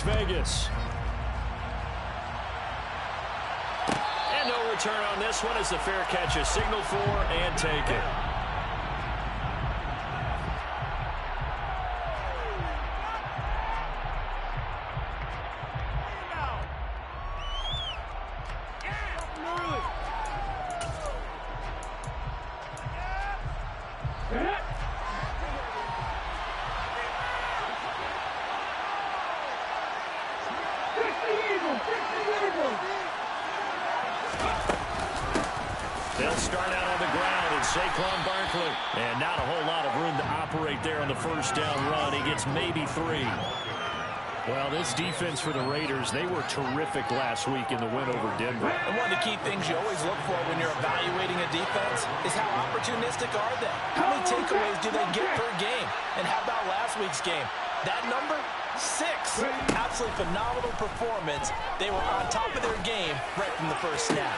Vegas. And no return on this one as the fair catch is signaled for and taken. They'll start out on the ground and Saquon Barkley. And not a whole lot of room to operate there on the first down run. He gets maybe 3. Well, this defense for the Raiders, they were terrific last week in the win over Denver. And one of the key things you always look for when you're evaluating a defense is how opportunistic are they? How many takeaways do they get per game? And how about last week's game? That number? 6. Absolutely phenomenal performance. They were on top of their game right from the first snap.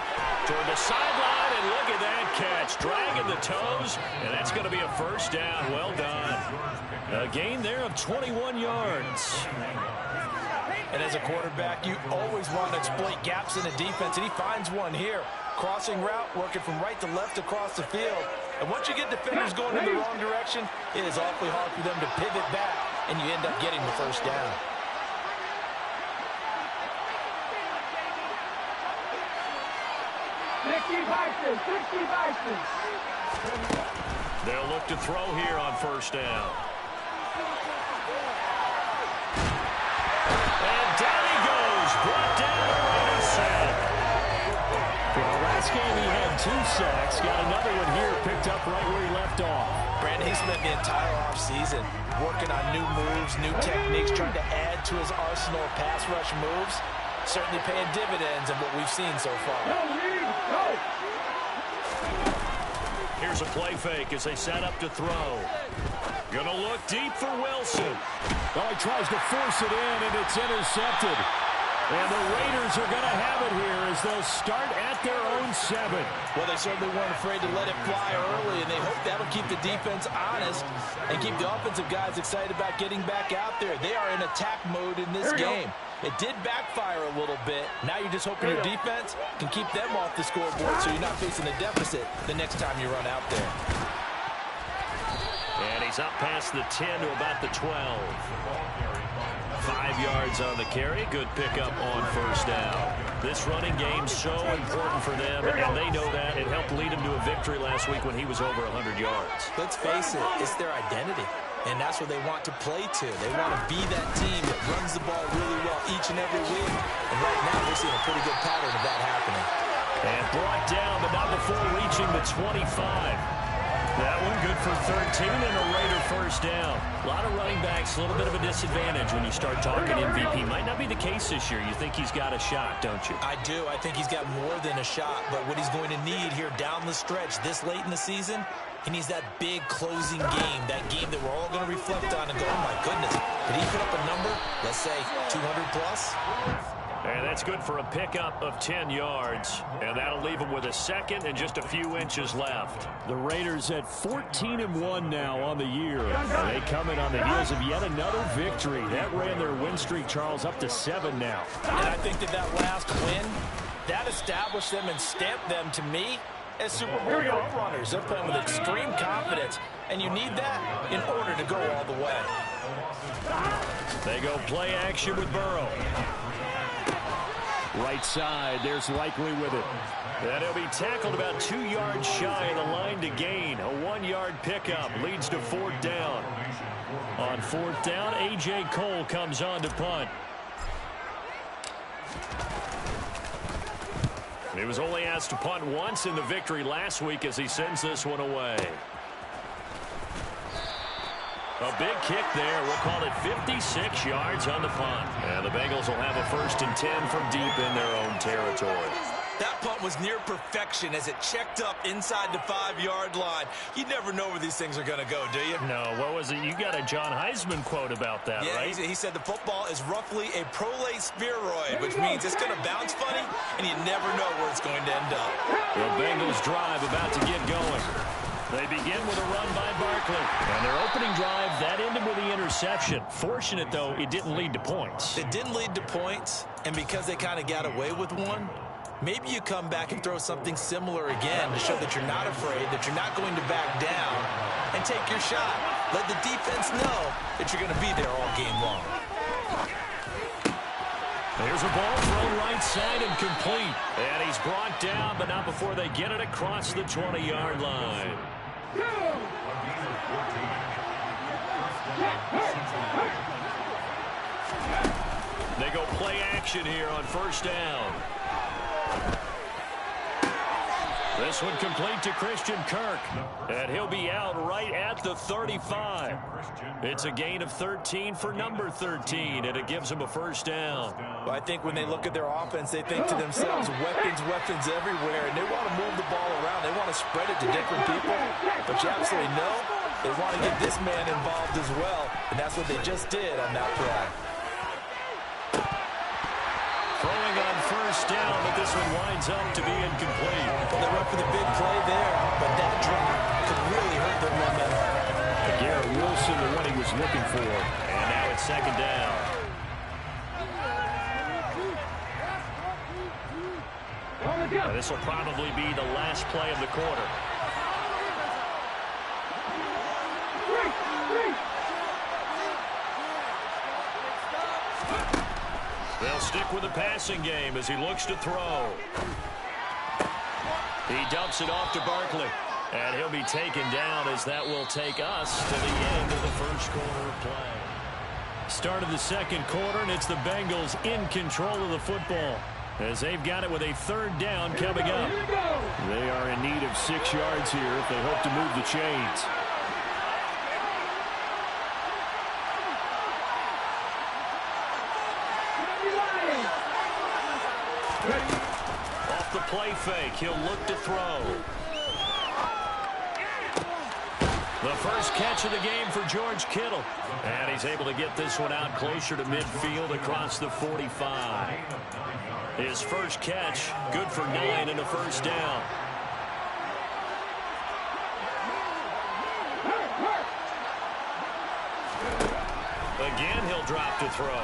Toward the sideline, and look at that catch. Dragging the toes, and that's going to be a first down. Well done. A gain there of 21 yards. And as a quarterback, you always want to exploit gaps in the defense, and he finds one here. Crossing route, working from right to left across the field. And once you get defenders going in the wrong direction, it is awfully hard for them to pivot back, and you end up getting the first down. They'll look to throw here on first down. And down he goes. Brought down around his sack. Well, last game he had 2 sacks. Got another one here picked up right where he left off. Brandon, he spent the entire offseason working on new moves, new techniques, trying to add to his arsenal of pass rush moves. Certainly paying dividends in what we've seen so far. Here's a play fake as they set up to throw. Gonna look deep for Wilson. Oh, he tries to force it in, and it's intercepted. And the Raiders are going to have it here as they'll start at their own 7. Well, they certainly weren't afraid to let it fly early, and they hope that'll keep the defense honest and keep the offensive guys excited about getting back out there. They are in attack mode in this game. It did backfire a little bit. Now you're just hoping your defense can keep them off the scoreboard so you're not facing a deficit the next time you run out there. And he's up past the 10 to about the 12. 5 yards on the carry. Good pickup on first down. This running game's so important for them, and they know that. It helped lead them to a victory last week when he was over 100 yards. Let's face it, it's their identity, and that's what they want to play to. They want to be that team that runs the ball really well each and every week, and right now we're seeing a pretty good pattern of that happening. And brought down, but not before reaching the 25. That one good for 13 and a Raider first down. A lot of running backs, a little bit of a disadvantage when you start talking MVP. Might not be the case this year. You think he's got a shot, don't you? I do. I think he's got more than a shot. But what he's going to need here down the stretch this late in the season, he needs that big closing game, that game that we're all going to reflect on and go, oh, my goodness, did he put up a number, let's say 200 plus? And that's good for a pickup of 10 yards. And that'll leave them with a second and just a few inches left. The Raiders at 14-1 now on the year. And they come in on the heels of yet another victory. That ran their win streak, Charles, up to 7 now. And I think that last win, that established them and stamped them, to me, as Super Bowl front runners. They're playing with extreme confidence. And you need that in order to go all the way. They go play action with Burrow. Right side, there's Likely with it. And he'll be tackled about 2 yards shy of the line to gain. A 1-yard pickup leads to 4th down. On 4th down, A.J. Cole comes on to punt. He was only asked to punt once in the victory last week as he sends this one away. A big kick there. We'll call it 56 yards on the punt. And the Bengals will have a 1st and 10 from deep in their own territory. That punt was near perfection as it checked up inside the 5-yard line. You never know where these things are going to go, do you? No, what was it? You got a John Heisman quote about that, right? He said the football is roughly a prolate spheroid, which means it's going to bounce funny, and you never know where it's going to end up. The Bengals drive about to get going. They begin with a run by Barkley. And their opening drive, that ended with the interception. Fortunate, though, it didn't lead to points. It didn't lead to points, and because they kind of got away with one, maybe you come back and throw something similar again to show that you're not afraid, that you're not going to back down, and take your shot. Let the defense know that you're going to be there all game long. There's a ball thrown right side and complete. And he's brought down, but not before they get it across the 20-yard line. They go play action here on first down. This one complete to Christian Kirk. And he'll be out right at the 35. It's a gain of 13 for number 13, and it gives them a first down. Well, I think when they look at their offense, they think to themselves, weapons, weapons everywhere, and they want to move the ball around. They want to spread it to different people. But you absolutely know they want to get this man involved as well, and that's what they just did on that play. Throwing on first down, but this one winds up to be incomplete. Well, they went for the big play there, but that drop could really hurt their momentum. Garrett Wilson, the one he was looking for. And now it's second down. This will probably be the last play of the quarter. They'll stick with the passing game as he looks to throw. He dumps it off to Barkley. And he'll be taken down as that will take us to the end of the first quarter of play. Start of the second quarter, and it's the Bengals in control of the football as they've got it with a third down coming up. They are in need of 6 yards here if they hope to move the chains. Off the play fake, he'll look to throw. The first catch of the game for George Kittle. And he's able to get this one out closer to midfield across the 45. His first catch, good for 9 and a first down. Again, he'll drop to throw.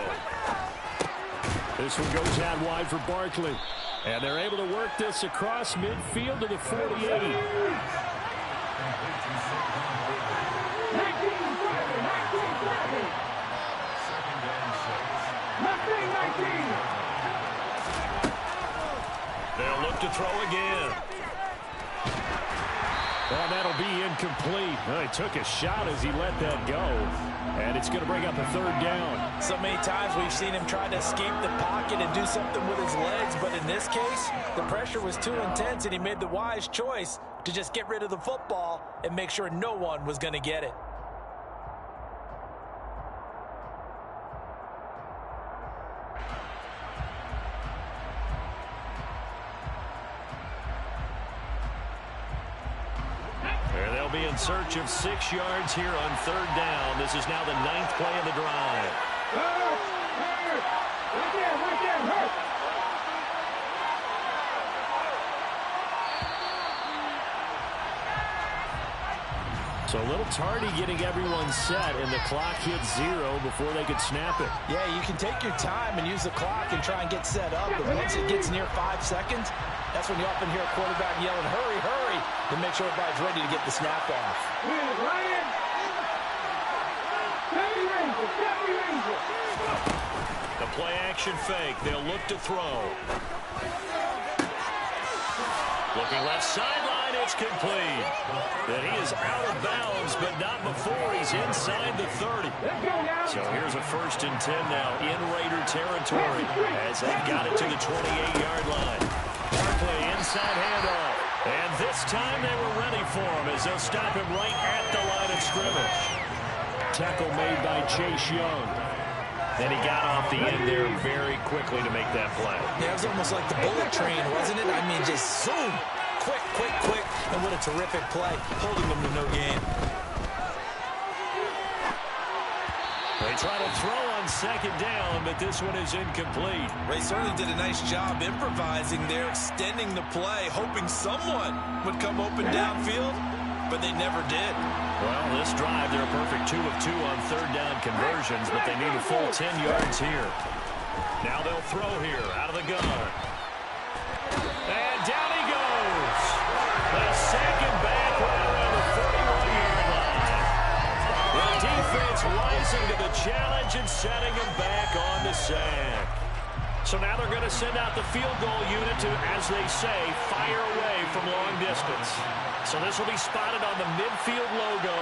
This one goes out wide for Barkley. And they're able to work this across midfield to the 48. They'll look to throw again. Well, that'll be incomplete. Well, he took a shot as he let that go. And it's going to bring up a third down. So many times we've seen him try to escape the pocket and do something with his legs. But in this case, the pressure was too intense, and he made the wise choice to just get rid of the football and make sure no one was going to get it. Be in search of 6 yards here on third down. This is now the 9th play of the drive. So a little tardy getting everyone set, and the clock hits 0 before they could snap it. Yeah, you can take your time and use the clock and try and get set up, but once it gets near 5 seconds, that's when you often hear a quarterback yelling, hurry, hurry, to make sure everybody's ready to get the snap off. The play action fake. They'll look to throw. Looking left sideline, it's complete. And he is out of bounds, but not before he's inside the 30. So here's a 1st and 10 now in Raider territory as they've got it to the 28-yard line. Barkley inside handoff. And this time they were ready for him as they'll stop him right at the line of scrimmage. Tackle made by Chase Young. And he got off the end there very quickly to make that play. Yeah, it was almost like the bullet train, wasn't it? I mean, just zoom. Quick, quick, quick. And what a terrific play, holding them to no gain. They try to throw on second down, but this one is incomplete. Ray certainly did a nice job improvising there, extending the play, hoping someone would come open downfield. but they never did. Well, this drive, they're a perfect 2 of 2 on third down conversions, but they need a full 10 yards here. Now they'll throw here out of the gun. And down he goes. The second back right around the 41-yard line. The defense rising to the challenge and setting him back on the sack. So now they're going to send out the field goal unit to, as they say, fire away from long distance. So this will be spotted on the midfield logo.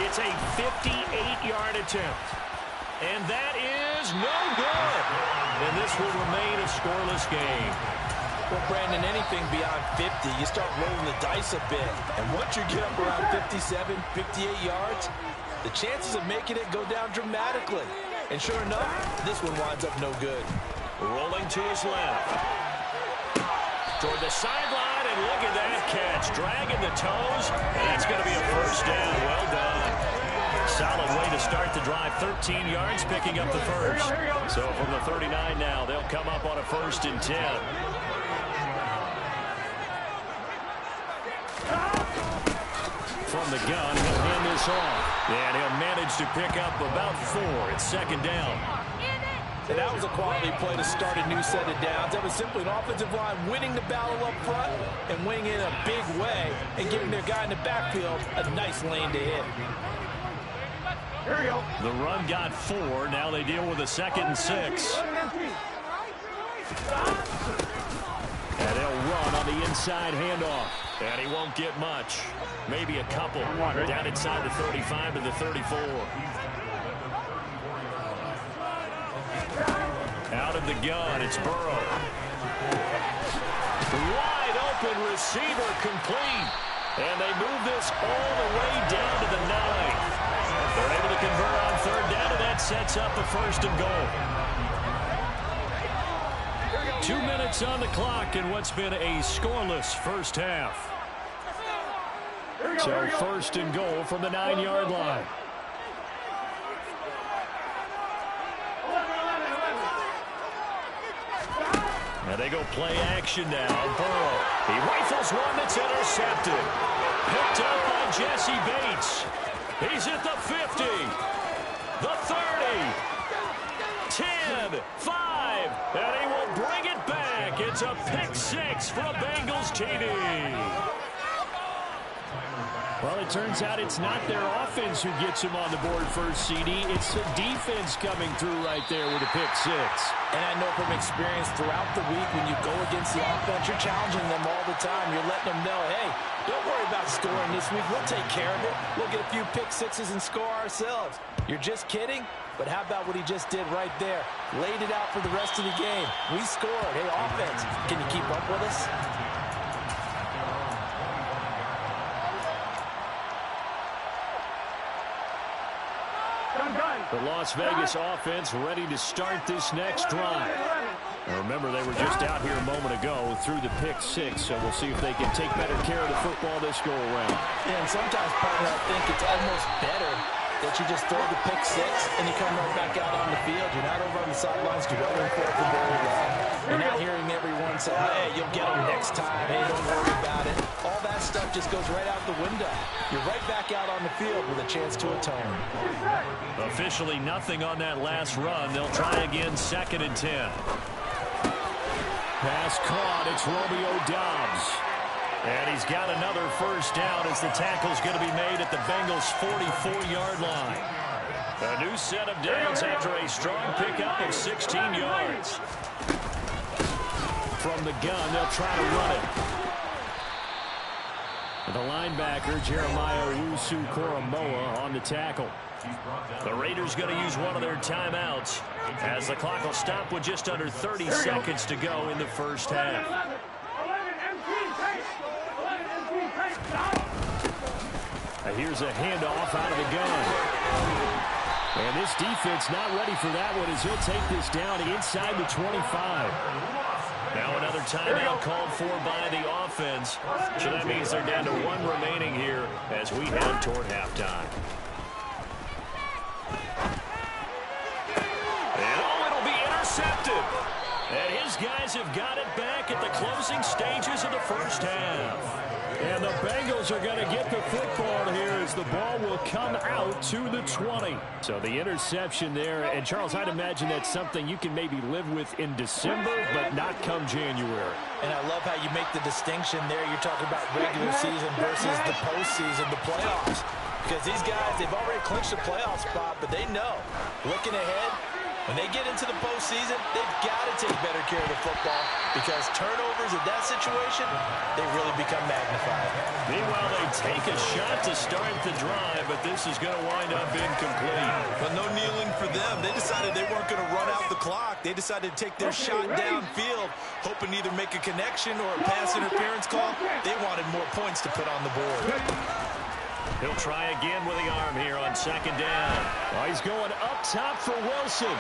It's a 58-yard attempt. And that is no good. And this will remain a scoreless game. Well, Brandon, anything beyond 50, you start rolling the dice a bit. And once you get up around 57, 58 yards, the chances of making it go down dramatically. And sure enough, this one winds up no good. Rolling to his left. Toward the sideline, and look at that catch. Dragging the toes, and that's going to be a first down. Well done. Solid way to start the drive. 13 yards, picking up the first. So from the 39 now, they'll come up on a 1st and 10. From the gun, he'll hand this off. And he'll manage to pick up about 4. It's 2nd down. And that was a quality play to start a new set of downs. That was simply an offensive line winning the battle up front and winning it in a big way and giving their guy in the backfield a nice lane to hit. Here we go. The run got 4. Now they deal with a 2nd and 6. And they'll run on the inside handoff. And he won't get much. Maybe a couple. Down inside the 35 to the 34. Out of the gun, it's Burrow. Wide open receiver complete. And they move this all the way down to the 9. They're able to convert on 3rd down, and that sets up a 1st and goal. 2 minutes on the clock in what's been a scoreless first half. So 1st and goal from the 9-yard line. And they go play action now. Burrow. He rifles one that's intercepted. Picked up by Jesse Bates. He's at the 50. The 30. 10. 5. And he will bring it back. It's a pick 6 for a Bengals TD. Well, it turns out it's not their offense who gets him on the board first, CD. It's the defense coming through right there with a pick 6. And I know from experience throughout the week when you go against the offense, you're challenging them all the time. You're letting them know, hey, don't worry about scoring this week. We'll take care of it. We'll get a few pick 6s and score ourselves. You're just kidding? But how about what he just did right there? Laid it out for the rest of the game. We scored. Hey, offense, can you keep up with us? The Las Vegas offense ready to start this next drive. Now remember, they were just out here a moment ago through the pick 6, so we'll see if they can take better care of the football this go-around. Yeah, and sometimes, partner, I think it's almost better that you just throw the pick 6 and you come right back out on the field. You're not over on the sidelines dwelling for it for very long. You're not hearing everyone say, hey, you'll get them next time. Hey, don't worry about it. All that stuff just goes right out the window. You're right back out on the field with a chance to atone. Officially nothing on that last run. They'll try again, 2nd and 10. Pass caught. It's Romeo Doubs. And he's got another first down as the tackle's going to be made at the Bengals' 44-yard line. A new set of downs after a strong pickup of 16 yards. From the gun, they'll try to run it. The linebacker, Jeremiah Owusu-Koramoah, on the tackle. The Raiders going to use one of their timeouts as the clock will stop with just under 30 seconds to go in the first half. Here's a handoff out of the gun. And this defense not ready for that one as he'll take this down inside the 25. Now another timeout called for by the offense. So that means they're down to 1 remaining here as we head toward halftime. And it'll be intercepted. And his guys have got it back at the closing stages of the first half. And the Bengals are going to get the football here as the ball will come out to the 20. So the interception there. And, Charles, I'd imagine that's something you can maybe live with in December, but not come January. And I love how you make the distinction there. You're talking about regular season versus the postseason, the playoffs. Because these guys, they've already clinched a playoff spot, but they know, looking ahead, when they get into the postseason, they've got to take better care of the football because turnovers in that situation, they really become magnified. Meanwhile, they take a shot to start the drive, but this is going to wind up incomplete. But no kneeling for them. They decided they weren't going to run out the clock. They decided to take their shot downfield, hoping to either make a connection or a pass interference call. They wanted more points to put on the board. He'll try again with the arm here on second down. Oh, he's going up top for Wilson.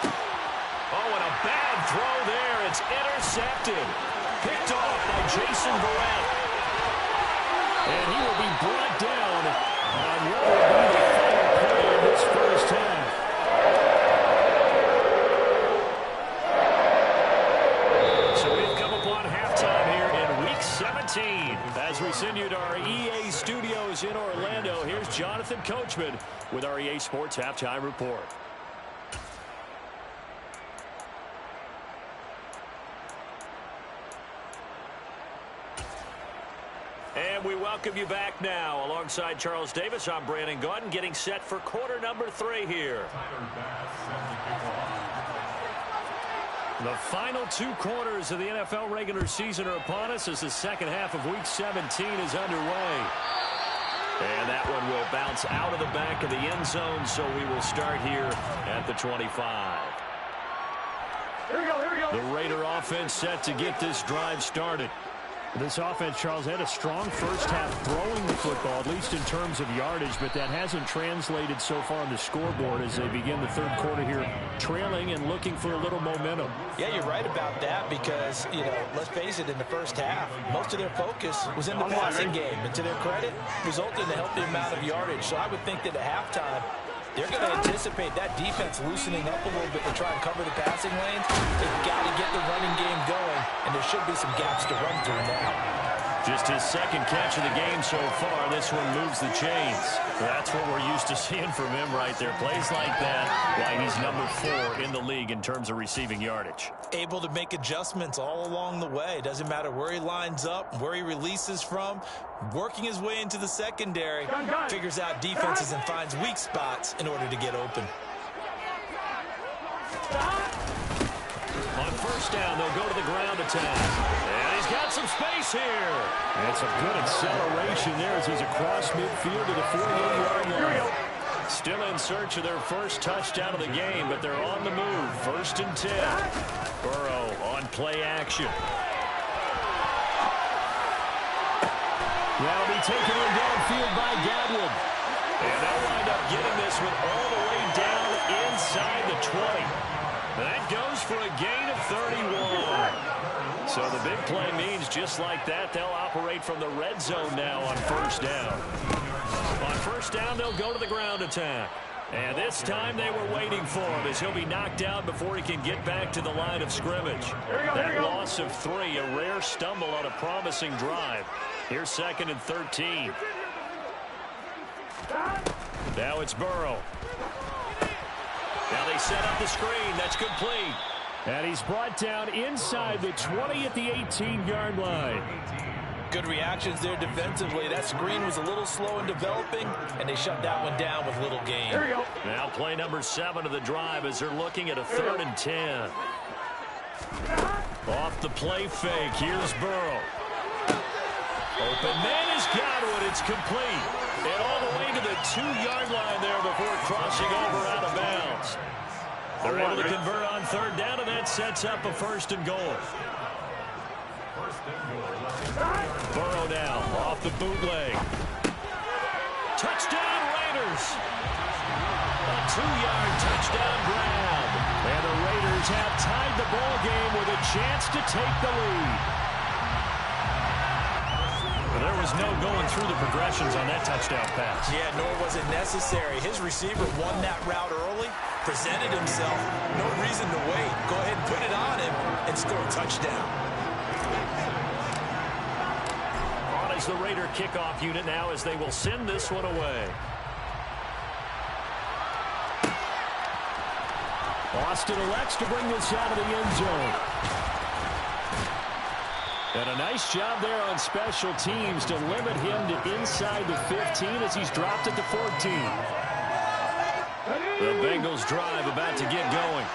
Oh, and a bad throw there. It's intercepted. Picked off by Jason Verrett. And he will be brought down on what will be the final play of this first half. So we've come upon halftime here in Week 17. As we send you to our EA studios in Orlando, here's Jonathan Coachman with our EA Sports Halftime Report. And we welcome you back now. Alongside Charles Davis, I'm Brandon Gaudin, getting set for quarter number 3 here. The final 2 quarters of the NFL regular season are upon us as the second half of Week 17 is underway. And that one will bounce out of the back of the end zone, so we will start here at the 25. Here we go. The Raider offense set to get this drive started. This offense, Charles, had a strong first half throwing the football, at least in terms of yardage, but that hasn't translated so far on the scoreboard as they begin the third quarter here, trailing and looking for a little momentum. Yeah, you're right about that because, let's face it, in the first half, most of their focus was in the passing game. And to their credit, resulted in a healthy amount of yardage. So I would think that at halftime, they're going to anticipate that defense loosening up a little bit to try and cover the passing lanes. They've got to get the running game going, and there should be some gaps to run through now. Just his second catch of the game so far. This one moves the chains. That's what we're used to seeing from him right there. Plays like that, why he's number 4 in the league in terms of receiving yardage. Able to make adjustments all along the way. Doesn't matter where he lines up, where he releases from. Working his way into the secondary, figures out defenses and finds weak spots in order to get open. On first down, they'll go to the ground attack. And he's got some space here. That's a good acceleration there as he's across midfield to the 48-yard line. Still in search of their first touchdown of the game, but they're on the move. First and 10. Burrow on play action. That'll be taken in downfield by Gadwin. And they'll wind up getting this one all the way down inside the 20. That goes for a gain of 31. So the big play means just like that, they'll operate from the red zone now on first down. On first down, they'll go to the ground attack. And this time they were waiting for him as he'll be knocked out before he can get back to the line of scrimmage. That loss of 3, a rare stumble on a promising drive. Here's second and 13. Now it's Burrow. Now they set up the screen. That's complete. And he's brought down inside the 20 at the 18-yard line. Good reactions there defensively. That screen was a little slow in developing, and they shut that one down with little gain. Now play number 7 of the drive as they're looking at a 3rd and 10. Off the play fake. Here's Burrow. Open man is Godwin. It's complete. And all the way to the 2-yard line there before crossing over out of bounds. They're able to convert on 3rd down, and that sets up a 1st and goal. Burrow now off the bootleg. Touchdown Raiders. A 2-yard touchdown grab. And the Raiders have tied the ball game with a chance to take the lead. There was no going through the progressions on that touchdown pass. Yeah, nor was it necessary. His receiver won that route early, presented himself. No reason to wait. Go ahead and put it on him and score a touchdown. On a has the Raider kickoff unit now as they will send this one away. Austin elects to bring this out of the end zone. And a nice job there on special teams to limit him to inside the 15 as he's dropped it to 14. The Bengals drive about to get going.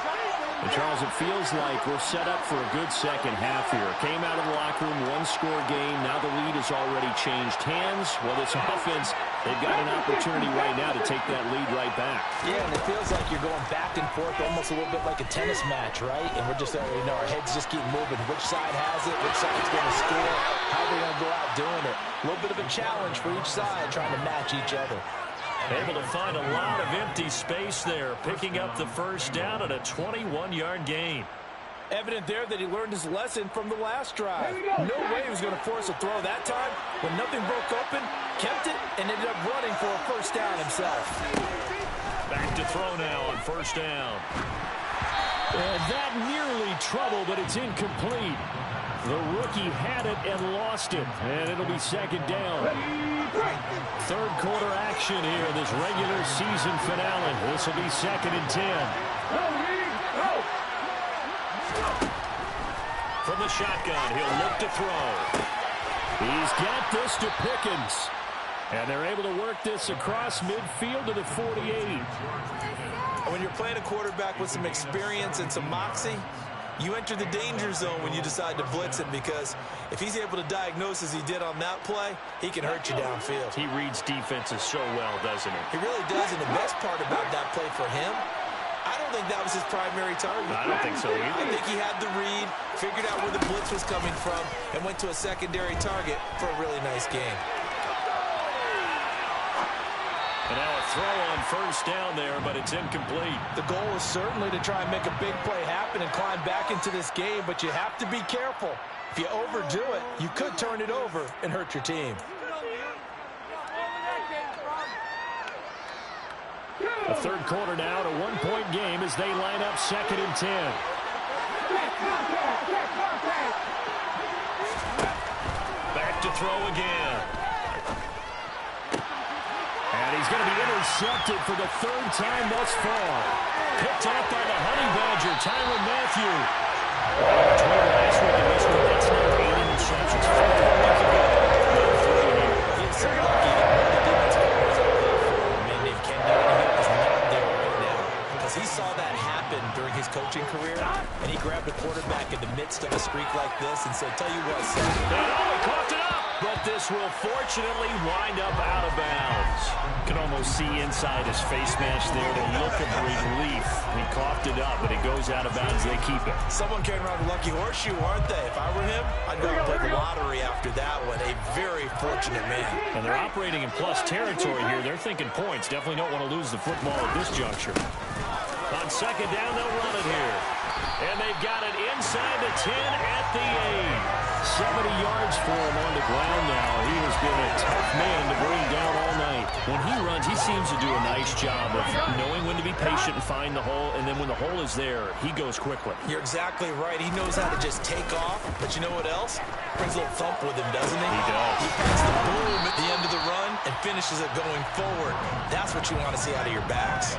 And Charles, it feels like we're set up for a good second half here. Came out of the locker room, one-score game. Now the lead has already changed hands. Well, this offense, they've got an opportunity right now to take that lead right back. Yeah, and it feels like you're going back and forth almost a little bit like a tennis match, right? And we're just, our heads just keep moving. Which side has it? Which side's going to score? How are they going to go out doing it? A little bit of a challenge for each side trying to match each other. Able to find a lot of empty space there, picking up the first down at a 21-yard gain. Evident there that he learned his lesson from the last drive. No way he was going to force a throw that time. When nothing broke open, kept it, and ended up running for a first down himself. Back to throw now on first down. And that nearly trouble, but it's incomplete. The rookie had it and lost it, and it'll be second down. Third quarter action here, this regular season finale. This will be 2nd and 10. From the shotgun, he'll look to throw. He's got this to Pickens. And they're able to work this across midfield to the 48. When you're playing a quarterback with some experience and some moxie, you enter the danger zone when you decide to blitz him, because if he's able to diagnose as he did on that play, he can hurt you downfield. He reads defenses so well, doesn't he? He really does, and the best part about that play for him, I don't think that was his primary target. I don't think so either. I think he had the read, figured out where the blitz was coming from, and went to a secondary target for a really nice game. And now a throw on first down there, but it's incomplete. The goal is certainly to try and make a big play happen and climb back into this game, but you have to be careful. If you overdo it, you could turn it over and hurt your team. The third quarter now, a one-point game as they line up 2nd and 10. Back to throw again. And he's going to be intercepted for the 3rd time thus far. Picked off by the Honey Badger, Tyrann Mathieu. Between last week and this week, that's now 8 interceptions. 4 weeks ago. No 3 here. He's so lucky that the defense was up there for him. I mean, if Ken Newton is not there right now, because he saw that happen during his coaching career, and he grabbed a quarterback in the midst of a streak like this and said, tell you what, son. He coughed it up. But this will fortunately wind up out of bounds. Can almost see inside his face mask there the look of relief. He coughed it up, but it goes out of bounds. They keep it. Someone carrying around a lucky horseshoe, aren't they? If I were him, I'd go and play the lottery after that one. A very fortunate man. And they're operating in plus territory here. They're thinking points. Definitely don't want to lose the football at this juncture. On second down, they'll run it here. And they've got it inside the 10 at the 8. 70 yards for him on the ground now. He has been a tough man to bring down all night. When he runs, he seems to do a nice job of knowing when to be patient and find the hole, and then when the hole is there, he goes quickly. You're exactly right. He knows how to just take off, but you know what else? Brings a little thump with him, doesn't he? He does. He puts the boom at the end of the run and finishes it going forward. That's what you want to see out of your backs.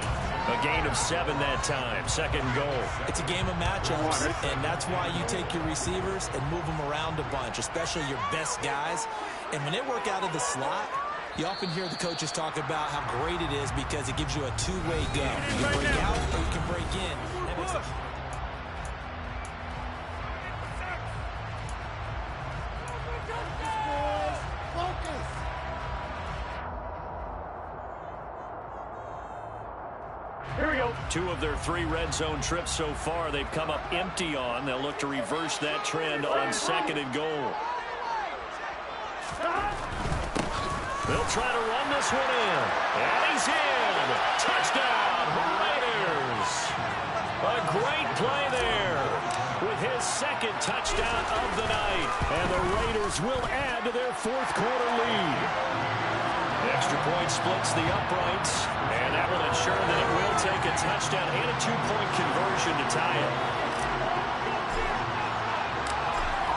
A gain of 7 that time. 2nd goal. It's a game of matchups, and that's why you take your receivers and move them around a bunch, especially your best guys. And when they work out of the slot, you often hear the coaches talk about how great it is because it gives you a two-way go. You can break out or you can break in. That makes it. Here we go. 2 of their 3 red zone trips so far they've come up empty on. They'll look to reverse that trend on 2nd and goal. They'll try to run this one in. And he's in. Touchdown, Raiders. A great play there with his 2nd touchdown of the night. And the Raiders will add to their 4th quarter lead. Extra point splits the uprights, and that will ensure that it will take a touchdown and a 2-point conversion to tie it.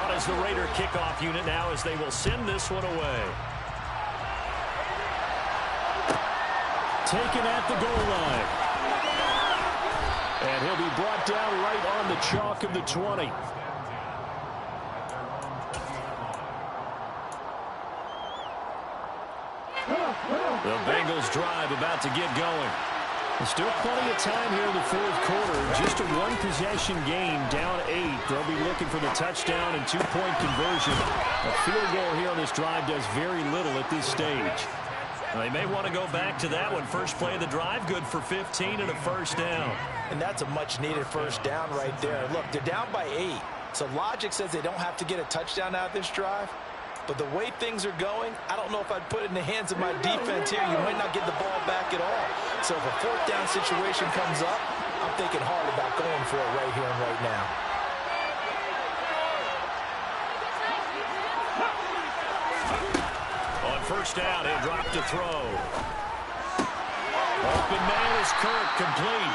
On his the Raider kickoff unit now as they will send this one away. Taken at the goal line. And he'll be brought down right on the chalk of the 20. The Bengals drive about to get going. There's still plenty of time here in the fourth quarter. Just a one-possession game, down 8. They'll be looking for the touchdown and two-point conversion. A field goal here on this drive does very little at this stage. They may want to go back to that one. First play of the drive, good for 15 and a first down. And that's a much-needed first down right there. Look, they're down by 8. So logic says they don't have to get a touchdown out of this drive. But the way things are going, I don't know if I'd put it in the hands of my defense here. You might not get the ball back at all. So if a fourth down situation comes up, I'm thinking hard about going for it right here and right now. On first down, he'll drop to throw. Open man is Kirk, complete.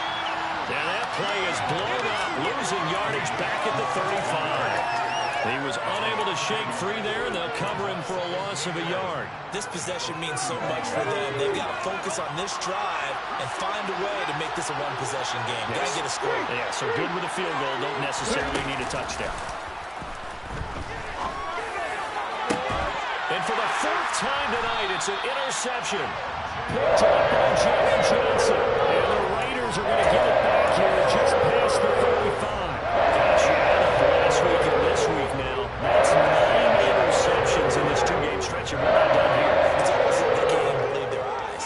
And that play is blown up, losing yardage back at the 35. He was unable to shake free there, and they'll cover him for a loss of a yard. This possession means so much for them. They've got to focus on this drive and find a way to make this a one-possession game. Yes. Got to get a score. Yeah, so good with a field goal. Don't necessarily need a touchdown. And for the fourth time tonight, it's an interception. Picked up by Jerry Johnson. And the Raiders are going to get it back here just past the 35. Last week and this week now. That's 9 interceptions in this two-game stretch, and we're not done here. It's almost like they can't even believe their eyes.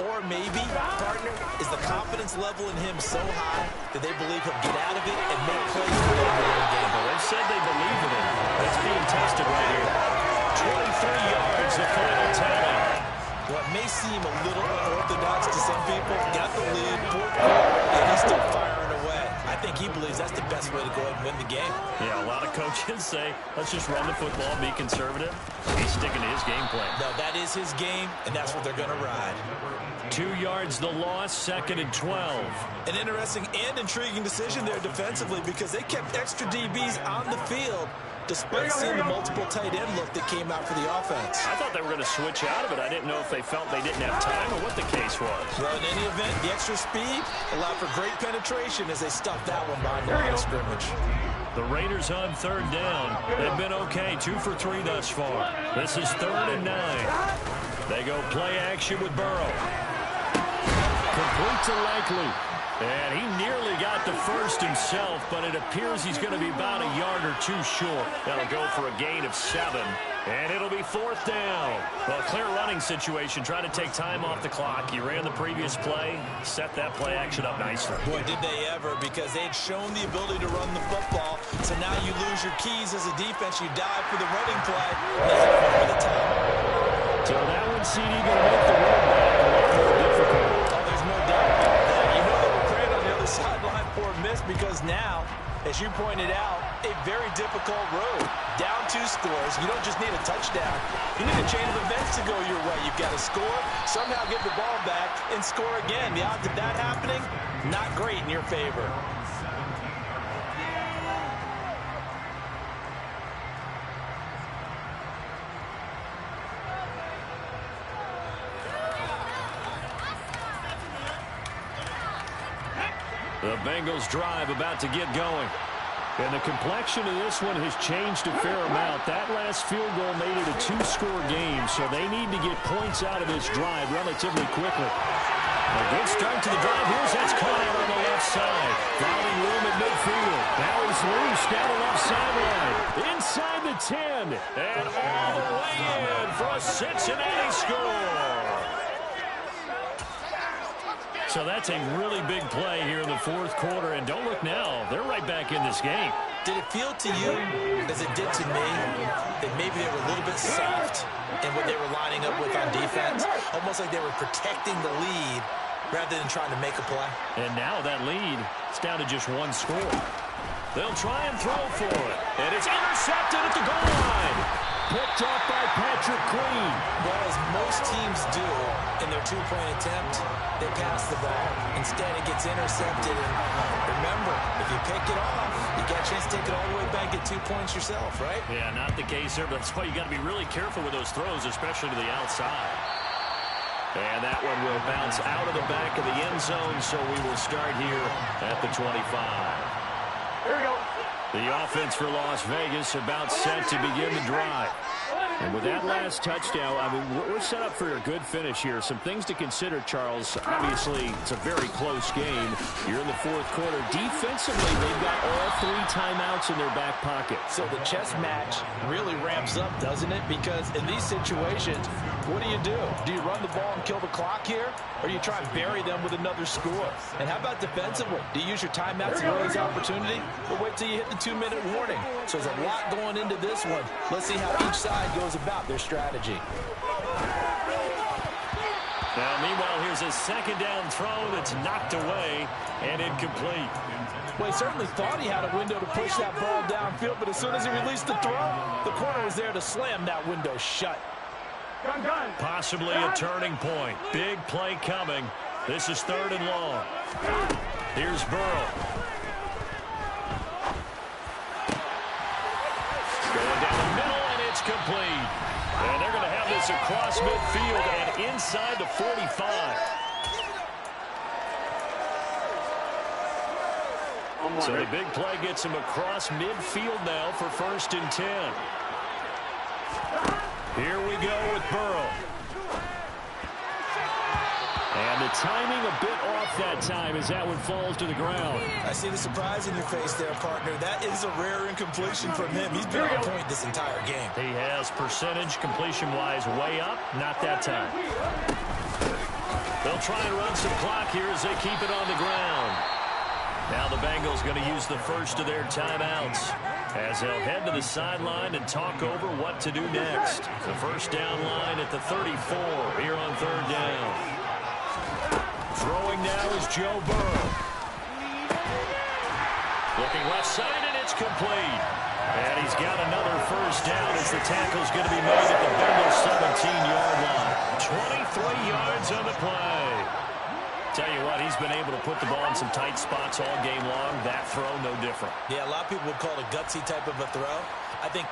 Or maybe, partner, is the confidence level in him so high that they believe he'll get out of it and make plays for them in the game. Well, they've said they believe in him. That's being tested right here. 23 yards, the final tally. What may seem a little unorthodox to some people, got the lead, fourth quarter, and he's still firing away. I think he believes that's the best way to go ahead and win the game. Yeah, a lot of coaches say, let's just run the football, be conservative. He's sticking to his game plan. No, that is his game, and that's what they're going to ride. 2 yards the loss, 2nd and 12. An interesting and intriguing decision there defensively because they kept extra DBs on the field despite seeing the multiple tight end look that came out for the offense. I thought they were going to switch out of it. I didn't know if they felt they didn't have time or what the case was. Well, in any event, the extra speed allowed for great penetration as they stuffed that one behind the line of scrimmage. The Raiders on third down. They've been okay, 2 for 3 thus far. This is 3rd and 9. They go play action with Burrow. Complete to Likely. And he nearly got the first himself, but it appears he's going to be about a yard or 2 short. That'll go for a gain of 7. And it'll be 4th down. Well, clear running situation. Try to take time off the clock. You ran the previous play, set that play action up nicely. Boy, did they ever, because they had shown the ability to run the football. So now you lose your keys as a defense. You dive for the running play. Over the top. So that one, CD, going to make the road back a lot more difficult. Oh, there's no doubt about that. You know they were praying on the other sideline for a miss because now, as you pointed out, a very difficult road. Down 2 scores. You don't just need a touchdown. You need a chain of events to go your way. You've got to score, somehow get the ball back, and score again. The odds of that happening, not great in your favor. The Bengals drive about to get going. And the complexion of this one has changed a fair amount. That last field goal made it a 2-score game, so they need to get points out of this drive relatively quickly. A good start to the drive. Here's that's caught out on the left side. Fouling room at midfield. Now he's loose down the left sideline. Inside the 10. And all the way in for a Cincinnati score. So that's a really big play here in the fourth quarter. And don't look now. They're right back in this game. Did it feel to you, as it did to me, that maybe they were a little bit soft in what they were lining up with on defense? Almost like they were protecting the lead rather than trying to make a play. And now that lead is down to just 1 score. They'll try and throw for it. And it's intercepted at the goal line. Picked off by Patrick electric clean. Well, as most teams do in their two-point attempt, they pass the ball. Instead, it gets intercepted. And remember, if you pick it off, you get a chance to take it all the way back, get 2 points yourself, right? Yeah, not the case there, but that's why you got to be really careful with those throws, especially to the outside. And that one will bounce out of the back of the end zone, so we will start here at the 25. Here we go. The offense for Las Vegas about set to begin the drive. And with that last touchdown, I mean, we're set up for a good finish here. Some things to consider, Charles. Obviously, it's a very close game. You're in the fourth quarter. Defensively, they've got all 3 timeouts in their back pocket. So the chess match really ramps up, doesn't it? Because in these situations, what do? Do you run the ball and kill the clock here? Or do you try and bury them with another score? And how about defensively? Do you use your timeouts to raise opportunity? Or wait till you hit the 2-minute warning? So there's a lot going into this one. Let's see how each side goes about their strategy. Now, meanwhile, here's a second down throw that's knocked away and incomplete. Well, he certainly thought he had a window to push that ball downfield, but as soon as he released the throw, the corner was there to slam that window shut. Gun. Possibly a turning point. Big play coming. This is 3rd and long. Here's Burrow. Going down the middle, and it's complete. And they're going to have this across midfield and inside the 45. So the big play gets him across midfield now for 1st and 10. Here we go with Burrow. And the timing a bit off that time as that one falls to the ground. I see the surprise in your face there, partner. That is a rare incompletion from him. He's been on point this entire game. He has percentage completion-wise way up. Not that time. They'll try and run some clock here as they keep it on the ground. Now the Bengals going to use the first of their timeouts as they'll head to the sideline and talk over what to do next. The first down line at the 34 here on 3rd down. Throwing now is Joe Burrow. Looking left side, and it's complete. And he's got another first down as the tackle's going to be made at the Bengals 17-yard line. 23 yards on the play. Tell you what, he's been able to put the ball in some tight spots all game long. That throw, no different. Yeah, a lot of people would call it a gutsy type of a throw. I think